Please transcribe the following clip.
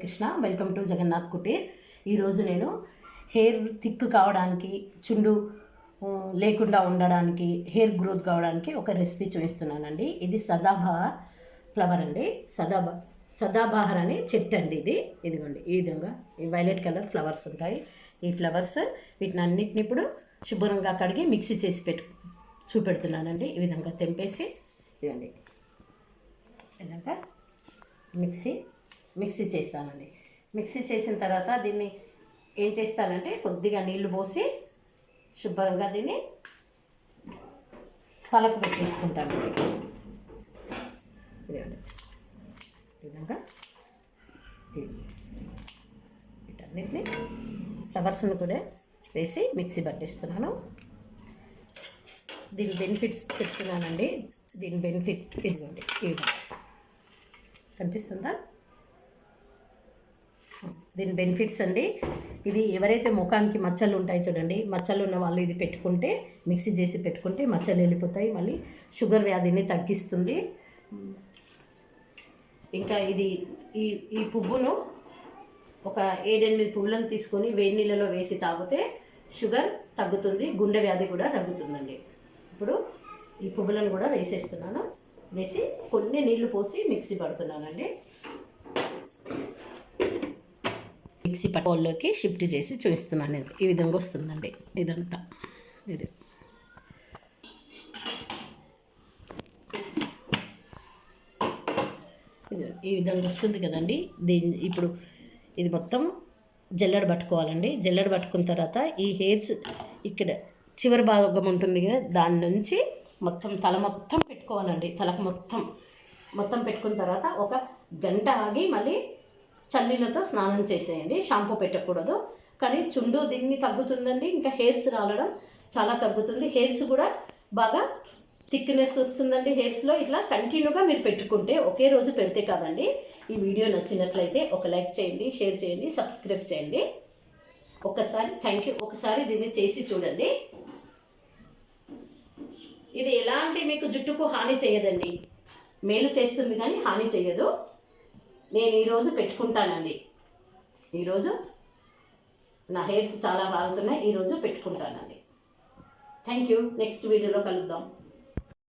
Krishna, welcome to Jagannath Kutir. ఈరోజు నేను hair thick కావడానికి, చుండు లేకుండా ఉండడానికి, హెయిర్ గ్రోత్ కావడానికి ఒక రెసిపీ చూపిస్తున్నానండి. ఇది సదాబహార్ ఫ్లవర్ అండి. సదాబహార్ అనే చెట్టు అండి. ఇదిగోండి, ఈ విధంగా ఈ వైలెట్ కలర్ ఫ్లవర్స్ ఉంటాయి. ఈ ఫ్లవర్స్ వీటిని అన్నిటిని ఇప్పుడు శుభ్రంగా కడిగి మిక్సీ చేసి చూపెడుతున్నానండి. ఈ విధంగా తెంపేసి ఇవ్వండి, ఇలాగా మిక్సీ చేస్తానండి. మిక్సీ చేసిన తర్వాత దీన్ని ఏం చేస్తానంటే కొద్దిగా నీళ్లు పోసి శుభ్రంగా దీన్ని తలకు పెట్టేసుకుంటాను. ఇదండి, ఈ విధంగా వీటన్నిటిని ఫ్లవర్స్ను కూడా వేసి మిక్సీ పట్టేస్తున్నాను. దీని బెనిఫిట్స్ చెప్తున్నానండి. దీని బెనిఫిట్ ఇదిగోండి, ఈ విధంగా కనిపిస్తుందా? దీని బెనిఫిట్స్ అండి. ఇది ఎవరైతే ముఖానికి మచ్చలు ఉంటాయి చూడండి, మచ్చలు ఉన్న వాళ్ళు ఇది పెట్టుకుంటే, మిక్సీ చేసి పెట్టుకుంటే మచ్చలు వెళ్ళిపోతాయి. మళ్ళీ షుగర్ వ్యాధిని తగ్గిస్తుంది. ఇంకా ఇది ఈ పువ్వును ఒక 7-8 పువ్వులను తీసుకొని వేడి నీళ్ళలో వేసి తాగితే షుగర్ తగ్గుతుంది, గుండె వ్యాధి కూడా తగ్గుతుందండి. ఇప్పుడు ఈ పువ్వులను కూడా వేసేస్తున్నాను. వేసి కొన్ని నీళ్లు పోసి మిక్సీ పడుతున్నానండి. మిక్సీ పట్టులోకి షిఫ్ట్ చేసి చూపిస్తున్నాను. ఈ విధంగా వస్తుందండి ఇదంతా. ఇది ఈ విధంగా వస్తుంది కదండి. ఇప్పుడు ఇది మొత్తం జల్లెడ పట్టుకోవాలండి. జల్లెడ పట్టుకున్న తర్వాత ఈ హెయిర్స్ ఇక్కడ చివరి భాగం ఉంటుంది కదా, దాని నుంచి మొత్తం తల మొత్తం పెట్టుకోవాలండి. తలకు మొత్తం పెట్టుకున్న తర్వాత ఒక గంట ఆగి మళ్ళీ చల్లీలతో స్నానం చేసేయండి. షాంపూ పెట్టకూడదు. కానీ చుండు దీన్ని తగ్గుతుందండి. ఇంకా హెయిర్స్ రాలడం చాలా తగ్గుతుంది. హెయిర్స్ కూడా బాగా థిక్నెస్ వస్తుందండి. హెయిర్స్లో ఇట్లా కంటిన్యూగా మీరు పెట్టుకుంటే, ఒకే రోజు పెడితే కాదండి. ఈ వీడియో నచ్చినట్లయితే ఒక లైక్ చేయండి, షేర్ చేయండి, సబ్స్క్రైబ్ చేయండి. Thank you. ఒకసారి దీన్ని చేసి చూడండి. ఇది ఎలాంటి మీకు జుట్టుకు హాని చేయదండి, మేలు చేస్తుంది కానీ హాని చేయదు. నేను ఈరోజు పెట్టుకుంటానండి. ఈరోజు నా హెయిర్స్ చాలా రాలుతున్నాయి. ఈరోజు పెట్టుకుంటానండి. Thank you. నెక్స్ట్ వీడియోలో కలుద్దాం.